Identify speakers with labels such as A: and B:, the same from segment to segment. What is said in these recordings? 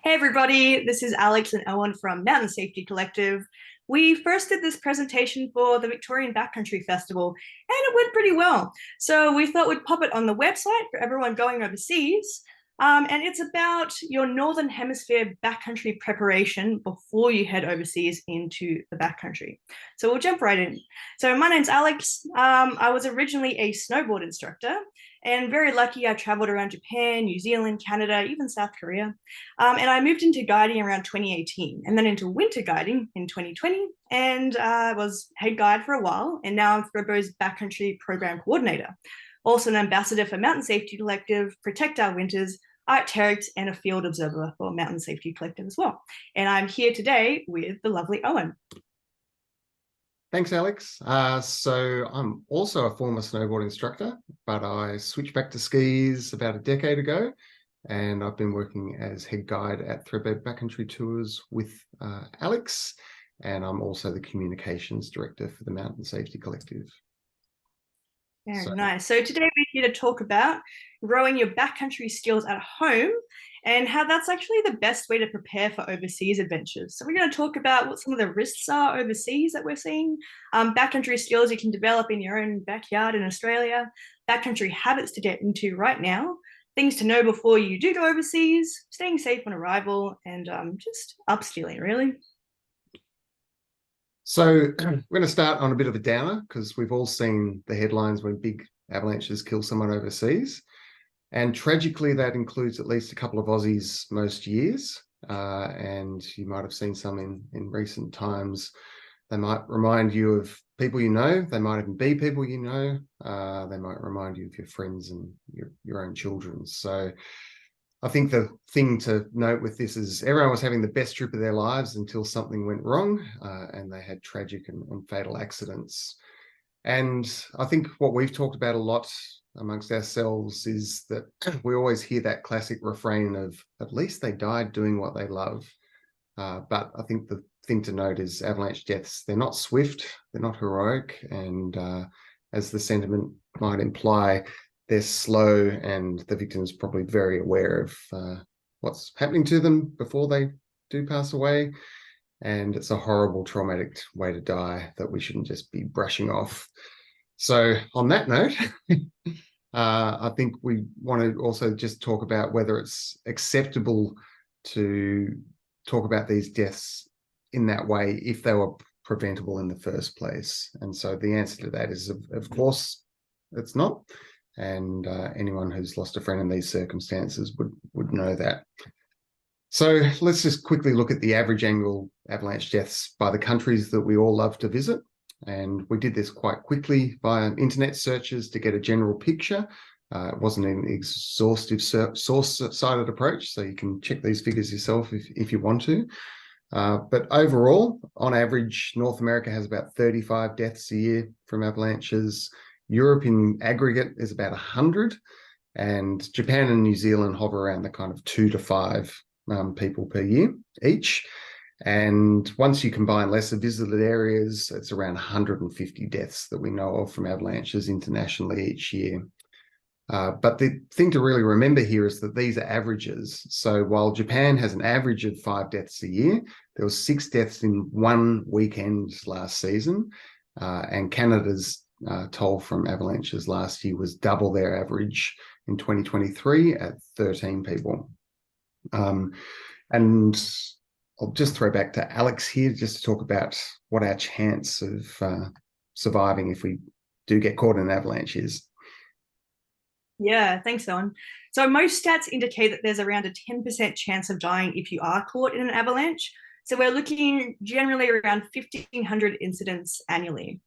A: Hey everybody, this is Alex and Owen from Mountain Safety Collective. We first did this presentation for the Victorian Backcountry Festival and it went pretty well. So we thought we'd pop it on the website for everyone going overseas. And it's about your Northern Hemisphere backcountry preparation before you head overseas into the backcountry. So we'll jump right in. So my name's Alex. I was originally a snowboard instructor and very lucky I traveled around Japan, New Zealand, Canada, even South Korea. And I moved into guiding around 2018 and then into winter guiding in 2020. And I was head guide for a while. And now I'm Thredbo's backcountry program coordinator, also an ambassador for Mountain Safety Collective, Protect Our Winters, Arcteryx, and a field observer for Mountain Safety Collective as well. And I'm here today with the lovely Owen.
B: Thanks, Alex. So I'm also a former snowboard instructor, but I switched back to skis about a decade ago, and I've been working as head guide at Thredbo Backcountry Tours with Alex, and I'm also the communications director for the Mountain Safety Collective.
A: Very nice. So today we're here to talk about growing your backcountry skills at home and how that's actually the best way to prepare for overseas adventures. So we're going to talk about what some of the risks are overseas that we're seeing, backcountry skills you can develop in your own backyard in Australia, backcountry habits to get into right now, things to know before you do go overseas, staying safe on arrival, and just upskilling, really.
B: So we're going to start on a bit of a downer because we've all seen the headlines when big avalanches kill someone overseas. And tragically, that includes at least a couple of Aussies most years. And you might have seen some in recent times. They might remind you of people you know. They might even be people you know. They might remind you of your friends and your own children. So I think the thing to note with this is everyone was having the best trip of their lives until something went wrong and they had tragic and fatal accidents. And I think what we've talked about a lot amongst ourselves is that we always hear that classic refrain of at least they died doing what they love. But I think the thing to note is avalanche deaths, they're not swift, they're not heroic. And as the sentiment might imply, they're slow and the victim's probably very aware of what's happening to them before they do pass away. And it's a horrible, traumatic way to die that we shouldn't just be brushing off. So on that note, I think we want to also just talk about whether it's acceptable to talk about these deaths in that way if they were preventable in the first place. And so the answer to that is, of course, it's not. And anyone who's lost a friend in these circumstances would know that. So let's just quickly look at the average annual avalanche deaths by the countries that we all love to visit. And we did this quite quickly via internet searches to get a general picture. It wasn't an exhaustive source-sided approach, so you can check these figures yourself if you want to. But overall, on average, North America has about 35 deaths a year from avalanches. Europe in aggregate is about 100, and Japan and New Zealand hover around the kind of 2 to 5 people per year each. And once you combine lesser visited areas, it's around 150 deaths that we know of from avalanches internationally each year. But the thing to really remember here is that these are averages. So while Japan has an average of 5 deaths a year, there was 6 deaths in one weekend last season, and Canada's toll from avalanches last year was double their average in 2023 at 13 people. And I'll just throw back to Alex here just to talk about what our chance of surviving if we do get caught in an avalanche is.
A: Yeah, thanks, Owen. So most stats indicate that there's around a 10% chance of dying if you are caught in an avalanche. So we're looking generally around 1,500 incidents annually.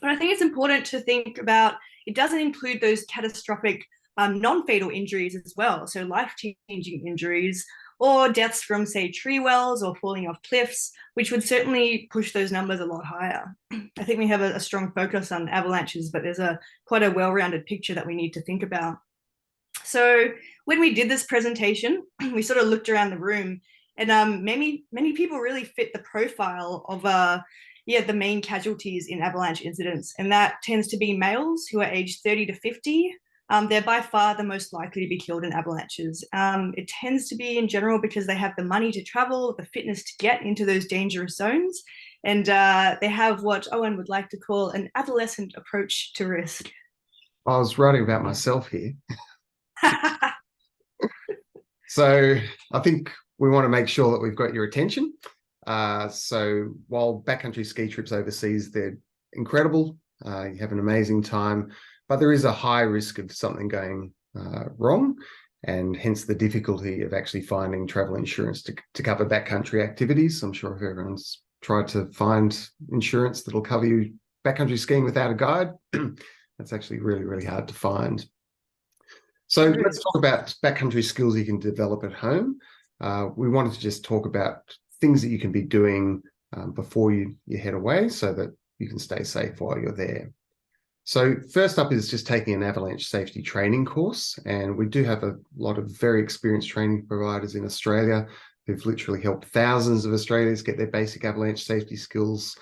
A: But I think it's important to think about it doesn't include those catastrophic non-fatal injuries as well. So life-changing injuries or deaths from, say, tree wells or falling off cliffs, which would certainly push those numbers a lot higher. I think we have a strong focus on avalanches, but there's quite a well-rounded picture that we need to think about. So when we did this presentation, we sort of looked around the room and many people really fit the profile of the main casualties in avalanche incidents. And that tends to be males who are aged 30 to 50, they're by far the most likely to be killed in avalanches. It tends to be in general because they have the money to travel, the fitness to get into those dangerous zones, and they have what Owen would like to call an adolescent approach to risk.
B: I was writing about myself here. So I think we want to make sure that we've got your attention. So while backcountry ski trips overseas, they're incredible. You have an amazing time, but there is a high risk of something going wrong, and hence the difficulty of actually finding travel insurance to cover backcountry activities. I'm sure if everyone's tried to find insurance that'll cover you backcountry skiing without a guide, that's actually really, really hard to find. So let's talk about backcountry skills you can develop at home. We wanted to just talk about things that you can be doing before you head away so that you can stay safe while you're there. So first up is just taking an avalanche safety training course. And we do have a lot of very experienced training providers in Australia who've literally helped thousands of Australians get their basic avalanche safety skills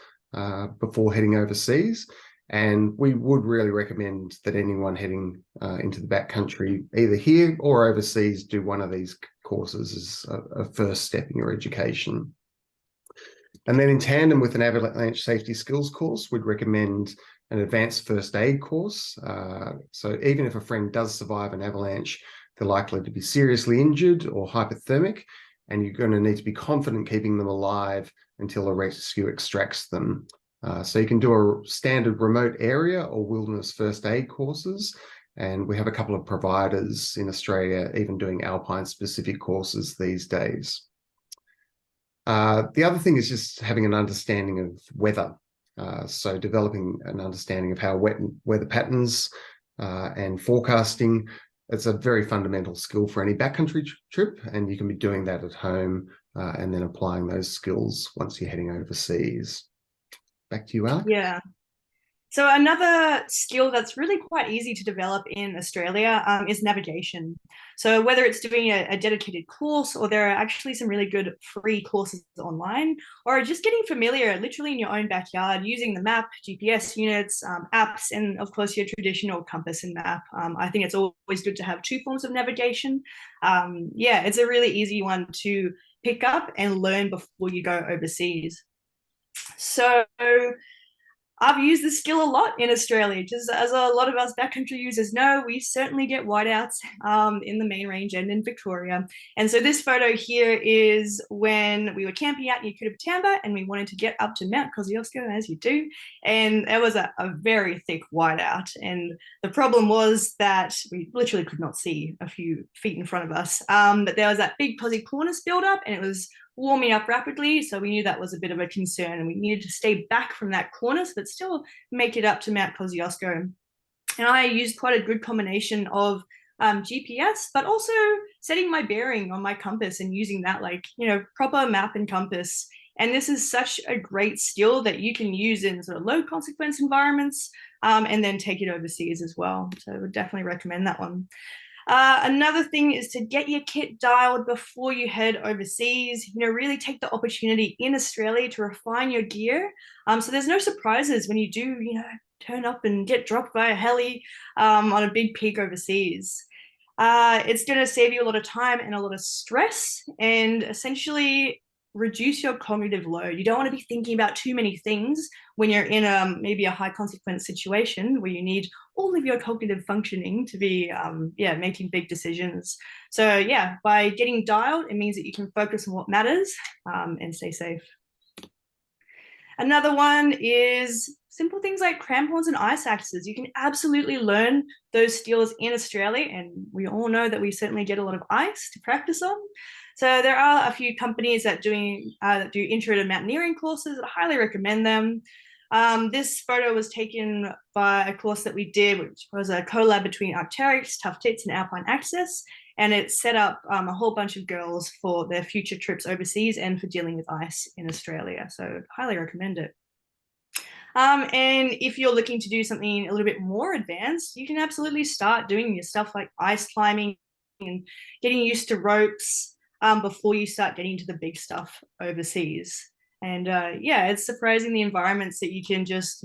B: before heading overseas. And we would really recommend that anyone heading into the backcountry, either here or overseas, do one of these courses as a first step in your education. And then in tandem with an avalanche safety skills course, we'd recommend an advanced first aid course. So even if a friend does survive an avalanche, they're likely to be seriously injured or hypothermic, and you're going to need to be confident keeping them alive until a rescue extracts them. So you can do a standard remote area or wilderness first aid courses. And we have a couple of providers in Australia even doing alpine specific courses these days. The other thing is just having an understanding of weather. So developing an understanding of how weather patterns and forecasting. It's a very fundamental skill for any backcountry trip, and you can be doing that at home and then applying those skills once you're heading overseas. Back to you, Alec.
A: Yeah. So another skill that's really quite easy to develop in Australia is navigation. So whether it's doing a dedicated course, or there are actually some really good free courses online, or just getting familiar literally in your own backyard using the map, GPS units, apps, and of course your traditional compass and map. I think it's always good to have two forms of navigation. Yeah, it's a really easy one to pick up and learn before you go overseas. So I've used this skill a lot in Australia. Just as a lot of us backcountry users know, we certainly get whiteouts in the main range and in Victoria. And so this photo here is when we were camping out in Yakutabatamba and we wanted to get up to Mount Kosciuszko, as you do. And there was a very thick whiteout. And the problem was that we literally could not see a few feet in front of us. But there was that big posi cornice buildup, and it was warming up rapidly, so we knew that was a bit of a concern, and we needed to stay back from that cornice but still make it up to Mount Kosciuszko. And I used quite a good combination of GPS, but also setting my bearing on my compass and using that, like, proper map and compass. And this is such a great skill that you can use in sort of low consequence environments, and then take it overseas as well. So I would definitely recommend that one. Another thing is to get your kit dialed before you head overseas. Really take the opportunity in Australia to refine your gear. So there's no surprises when you do, turn up and get dropped by a heli on a big peak overseas. It's going to save you a lot of time and a lot of stress, and essentially reduce your cognitive load. You don't want to be thinking about too many things when you're in maybe a high consequence situation where you need all of your cognitive functioning to be making big decisions. So yeah, by getting dialed, it means that you can focus on what matters and stay safe. Another one is simple things like crampons and ice axes. You can absolutely learn those skills in Australia, and we all know that we certainly get a lot of ice to practice on. So there are a few companies that do intro to mountaineering courses. I highly recommend them. This photo was taken by a course that we did, which was a collab between Arc'teryx, Tough Tits, and Alpine Access. And it set up a whole bunch of girls for their future trips overseas and for dealing with ice in Australia. So highly recommend it. And if you're looking to do something a little bit more advanced, you can absolutely start doing your stuff like ice climbing and getting used to ropes before you start getting into the big stuff overseas. And it's surprising the environments that you can just,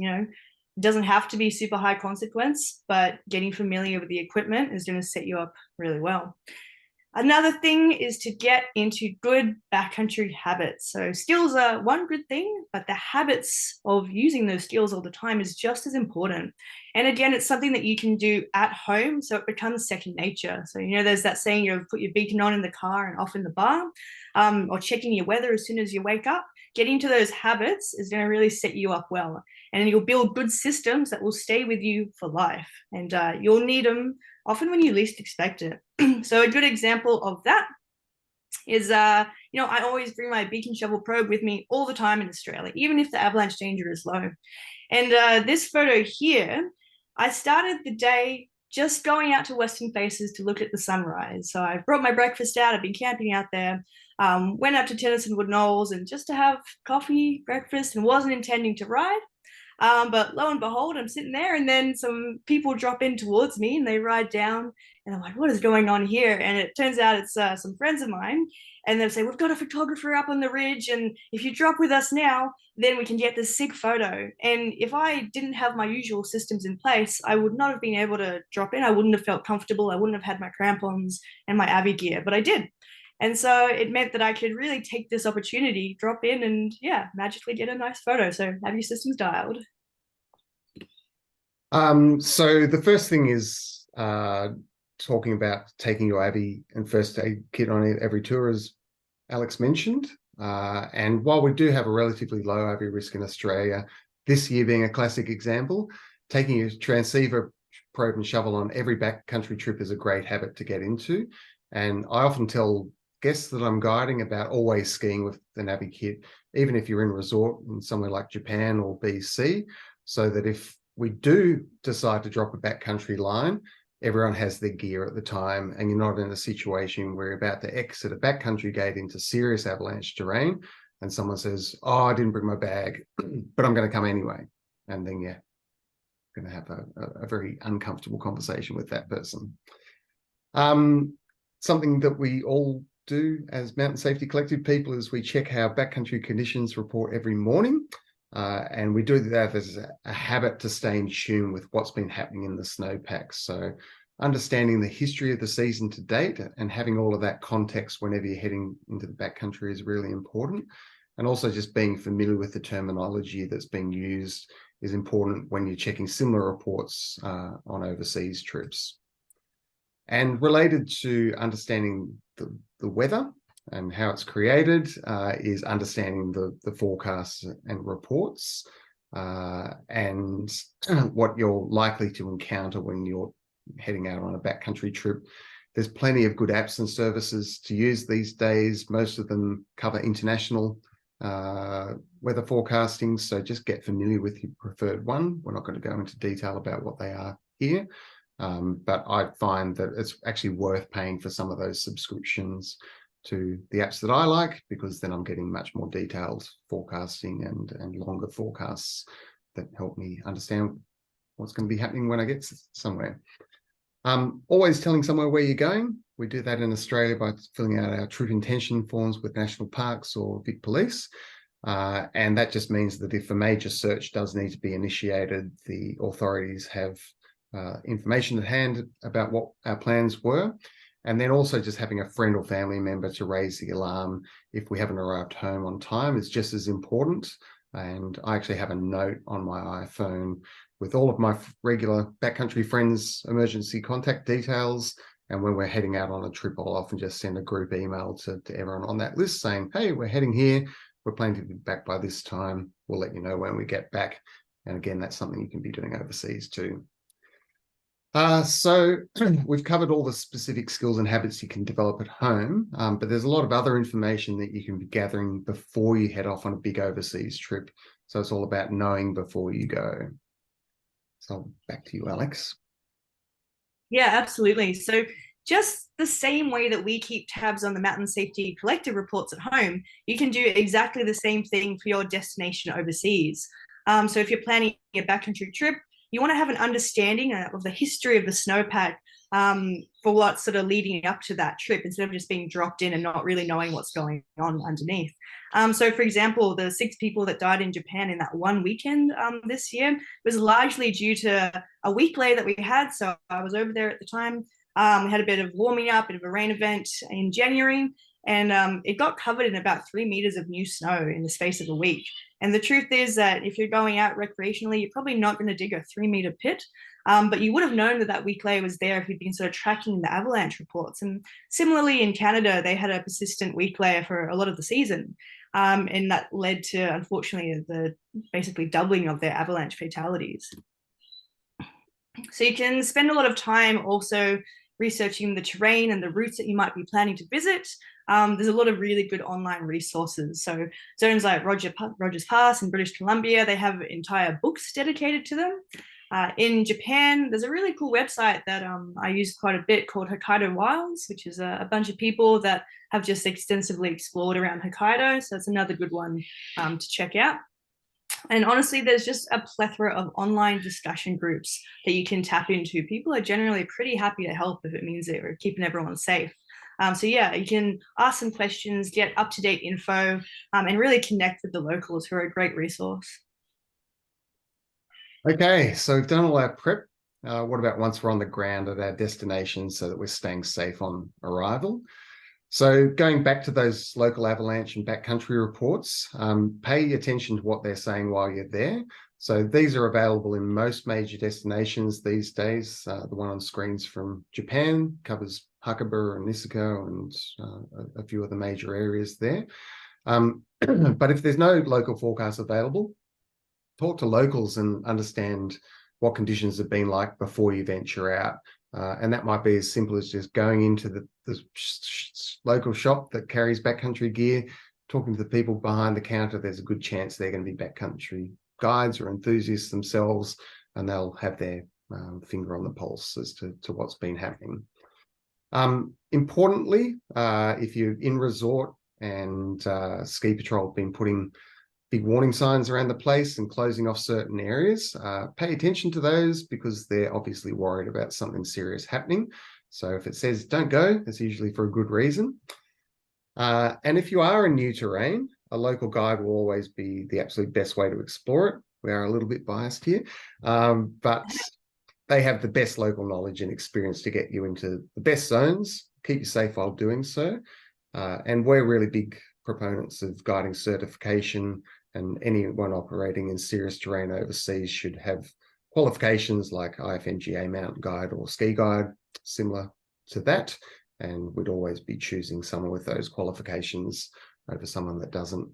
A: It doesn't have to be super high consequence, but getting familiar with the equipment is going to set you up really well. Another thing is to get into good backcountry habits. So skills are one good thing, but the habits of using those skills all the time is just as important. And again, it's something that you can do at home, so it becomes second nature. So, there's that saying, put your beacon on in the car and off in the bar, or checking your weather as soon as you wake up. Getting to those habits is going to really set you up well. And you'll build good systems that will stay with you for life. And you'll need them often when you least expect it. So a good example of that is, I always bring my beacon shovel probe with me all the time in Australia, even if the avalanche danger is low. And this photo here, I started the day just going out to Western Faces to look at the sunrise. So I brought my breakfast out. I've been camping out there, went up to Tennyson Wood Knolls and just to have coffee, breakfast, and wasn't intending to ride. But lo and behold, I'm sitting there, and then some people drop in towards me and they ride down. And I'm like, what is going on here? And it turns out it's some friends of mine. And they'll say, we've got a photographer up on the ridge. And if you drop with us now, then we can get this sick photo. And if I didn't have my usual systems in place, I would not have been able to drop in. I wouldn't have felt comfortable. I wouldn't have had my crampons and my Avi gear, but I did. And so it meant that I could really take this opportunity, drop in, and yeah, magically get a nice photo. So have your systems dialed.
B: So the first thing is talking about taking your Avi and first aid kit on every tour, as Alex mentioned. And while we do have a relatively low Avi risk in Australia, this year being a classic example, taking a transceiver probe and shovel on every backcountry trip is a great habit to get into. And I often tell guests that I'm guiding about always skiing with an Avi kit, even if you're in a resort in somewhere like Japan or BC, so that if we do decide to drop a backcountry line, everyone has their gear at the time, and you're not in a situation where you're about to exit a backcountry gate into serious avalanche terrain, and someone says, "Oh, I didn't bring my bag, but I'm going to come anyway," and then you're going to have a very uncomfortable conversation with that person. Something that we all do as Mountain Safety Collective people is we check our backcountry conditions report every morning. And we do that as a habit to stay in tune with what's been happening in the snowpack. So understanding the history of the season to date and having all of that context whenever you're heading into the backcountry is really important. And also just being familiar with the terminology that's being used is important when you're checking similar reports on overseas trips. And related to understanding the weather and how it's created is understanding the forecasts and reports and what you're likely to encounter when you're heading out on a backcountry trip. There's plenty of good apps and services to use these days. Most of them cover international weather forecasting, so just get familiar with your preferred one. We're not going to go into detail about what they are here, but I find that it's actually worth paying for some of those subscriptions to the apps that I like, because then I'm getting much more detailed forecasting and longer forecasts that help me understand what's going to be happening when I get somewhere. Always telling somewhere where you're going. We do that in Australia by filling out our trip intention forms with national parks or Vic Police. And that just means that if a major search does need to be initiated, the authorities have information at hand about what our plans were. And then also just having a friend or family member to raise the alarm if we haven't arrived home on time is just as important. And I actually have a note on my iPhone with all of my regular backcountry friends' emergency contact details. And when we're heading out on a trip, I'll often just send a group email to everyone on that list saying, hey, we're heading here. We're planning to be back by this time. We'll let you know when we get back. And again, that's something you can be doing overseas too. So we've covered all the specific skills and habits you can develop at home, but there's a lot of other information that you can be gathering before you head off on a big overseas trip. So it's all about knowing before you go. So back to you, Alex.
A: Yeah, absolutely. So just the same way that we keep tabs on the Mountain Safety Collective reports at home, you can do exactly the same thing for your destination overseas. So if you're planning a backcountry trip, you want to have an understanding of the history of the snowpack, for what's sort of leading up to that trip instead of just being dropped in and not really knowing what's going on underneath. So, for example, the 6 people that died in Japan in that one weekend this year was largely due to a week lay that we had. So I was over there at the time. We had a bit of warming up, a bit of a rain event in January, and it got covered in about 3 meters of new snow in the space of a week. And the truth is that if you're going out recreationally, you're probably not going to dig a 3 meter pit. But you would have known that that week layer was there if you'd been sort of tracking the avalanche reports. And similarly, in Canada, they had a persistent week layer for a lot of the season. And that led to, unfortunately, the basically doubling of their avalanche fatalities. So you can spend a lot of time also researching the terrain and the routes that you might be planning to visit. There's a lot of really good online resources. So zones like Rogers Pass in British Columbia, they have entire books dedicated to them. In Japan, there's a really cool website that I use quite a bit called Hokkaido Wilds, which is a bunch of people that have just extensively explored around Hokkaido. So that's another good one to check out. And honestly, there's just a plethora of online discussion groups that you can tap into. People are generally pretty happy to help if it means that we're keeping everyone safe. So yeah, you can ask some questions, get up-to-date info, and really connect with the locals who are a great resource.
B: Okay, so we've done all our prep. What about once we're on the ground at our destination so that we're staying safe on arrival? So going back to those local avalanche and backcountry reports, pay attention to what they're saying while you're there. So these are available in most major destinations these days. The one on screens from Japan covers Hakuba and Niseko and a few of the major areas there. But if there's no local forecast available, talk to locals and understand what conditions have been like before you venture out. And that might be as simple as just going into the local shop that carries backcountry gear, talking to the people behind the counter. There's a good chance they're going to be backcountry guides or enthusiasts themselves, and they'll have their finger on the pulse as to what's been happening. Importantly, if you're in resort and ski patrol have been putting big warning signs around the place and closing off certain areas, pay attention to those because they're obviously worried about something serious happening. So if it says don't go, it's usually for a good reason. And if you are in new terrain, a local guide will always be the absolute best way to explore it. We are a little bit biased here, but they have the best local knowledge and experience to get you into the best zones, keep you safe while doing so. And we're really big proponents of guiding certification, and anyone operating in serious terrain overseas should have qualifications like IFNGA Mountain Guide or Ski Guide, similar to that. And we'd always be choosing someone with those qualifications over someone that doesn't,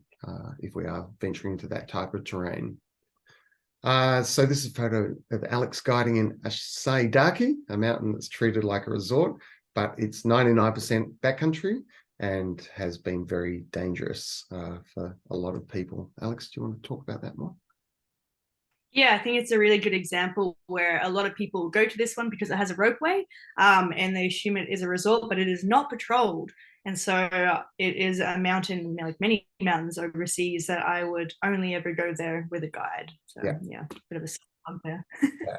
B: if we are venturing into that type of terrain. So this is a photo of Alex guiding in Asaidaki, a mountain that's treated like a resort, but it's 99% backcountry and has been very dangerous for a lot of people. Alex, do you want to talk about that more?
A: Yeah, I think it's a really good example where a lot of people go to this one because it has a ropeway and they assume it is a resort, but it is not patrolled. And so it is a mountain, like many mountains overseas, that I would only ever go there with a guide. So yeah, bit of a slug there.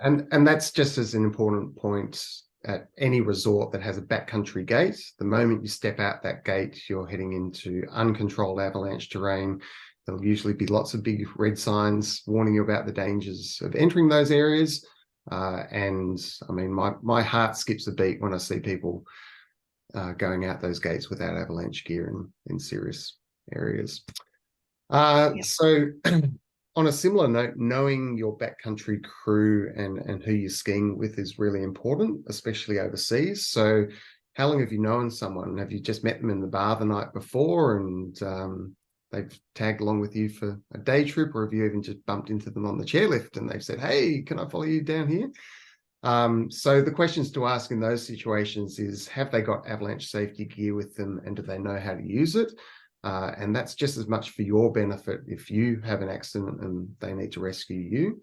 B: And that's just as an important point at any resort that has a backcountry gate. The moment you step out that gate, you're heading into uncontrolled avalanche terrain. There'll usually be lots of big red signs warning you about the dangers of entering those areas. And I mean, my heart skips a beat when I see people going out those gates without avalanche gear in serious areas. So on a similar note, knowing your backcountry crew and who you're skiing with is really important, especially overseas. So how long have you known someone? Have you just met them in the bar the night before and they've tagged along with you for a day trip, or have you even just bumped into them on the chairlift and they've said, hey, can I follow you down here? So the questions to ask in those situations is, have they got avalanche safety gear with them and do they know how to use it? And that's just as much for your benefit if you have an accident and they need to rescue you.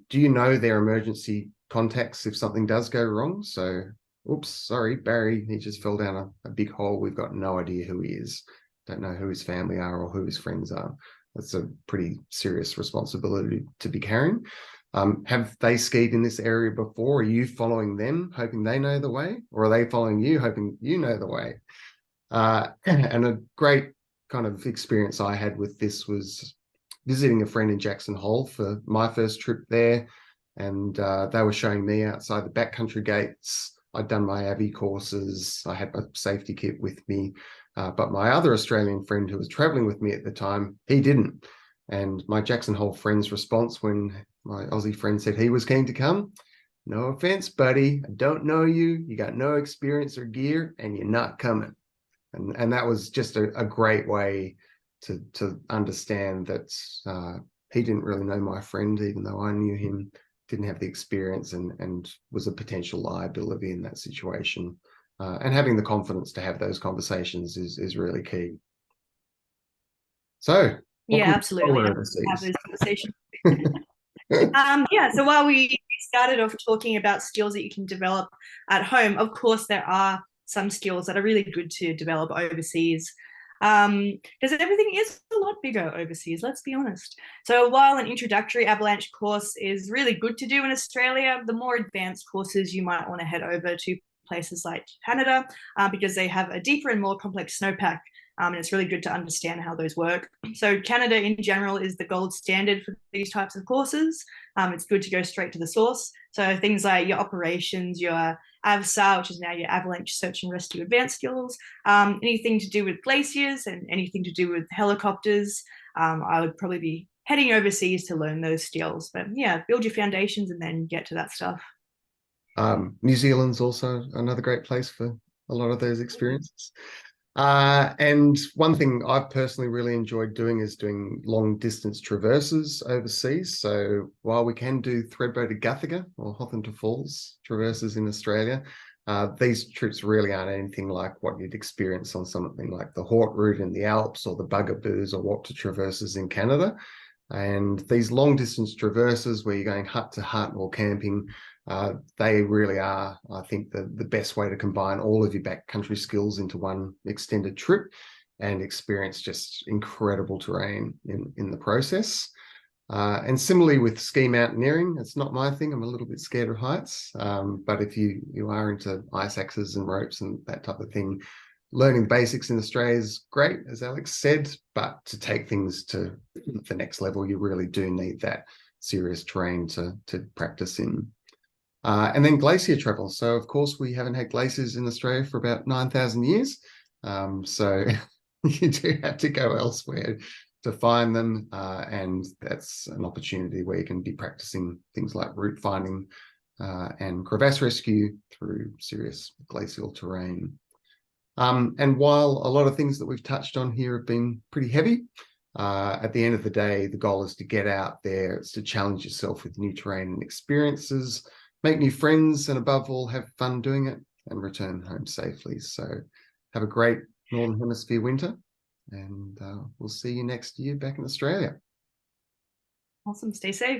B: Do you know their emergency contacts if something does go wrong? So, oops, sorry, Barry, he just fell down a big hole. We've got no idea who he is. Don't know who his family are or who his friends are. That's a pretty serious responsibility to be carrying. Have they skied in this area before? Are you following them, hoping they know the way? Or are they following you, hoping you know the way? And a great kind of experience I had with this was visiting a friend in Jackson Hole for my first trip there. And they were showing me outside the backcountry gates. I'd done my AVI courses. I had my safety kit with me. But my other Australian friend who was traveling with me at the time, he didn't. And my Jackson Hole friend's response when my Aussie friend said he was keen to come, no offense, buddy, I don't know you. You got no experience or gear and you're not coming. And that was just a great way to understand that he didn't really know my friend, even though I knew him, didn't have the experience and was a potential liability in that situation. And having the confidence to have those conversations is really key. So,
A: Yeah, absolutely. Have those conversations. Yeah, so while we started off talking about skills that you can develop at home, of course, there are some skills that are really good to develop overseas, because everything is a lot bigger overseas, let's be honest. So while an introductory avalanche course is really good to do in Australia, the more advanced courses you might want to head over to places like Canada, because they have a deeper and more complex snowpack. And it's really good to understand how those work. So Canada in general is the gold standard for these types of courses. It's good to go straight to the source. So things like your operations, your AVSAR, which is now your Avalanche Search and Rescue Advanced Skills, anything to do with glaciers and anything to do with helicopters, I would probably be heading overseas to learn those skills. But yeah, build your foundations and then get to that stuff.
B: New Zealand's also another great place for a lot of those experiences. And one thing I've personally really enjoyed doing is doing long distance traverses overseas. So while we can do Thredbo to Guthaga or Hotham to Falls traverses in Australia, these trips really aren't anything like what you'd experience on something like the Hort route in the Alps or the Bugaboos or Walk to Traverses in Canada. And these long distance traverses where you're going hut to hut or camping, they really are, I think, the best way to combine all of your backcountry skills into one extended trip and experience just incredible terrain in the process. And similarly with ski mountaineering, it's not my thing. I'm a little bit scared of heights. But if you are into ice axes and ropes and that type of thing, learning the basics in Australia is great, as Alex said, but to take things to the next level, you really do need that serious terrain to practice in. And then glacier travel. So, of course, we haven't had glaciers in Australia for about 9,000 years. So you do have to go elsewhere to find them. And that's an opportunity where you can be practicing things like route finding and crevasse rescue through serious glacial terrain. And while a lot of things that we've touched on here have been pretty heavy, at the end of the day, the goal is to get out there, it's to challenge yourself with new terrain and experiences, make new friends, and above all, have fun doing it and return home safely. So have a great Northern Hemisphere winter, and we'll see you next year back in Australia.
A: Awesome. Stay safe.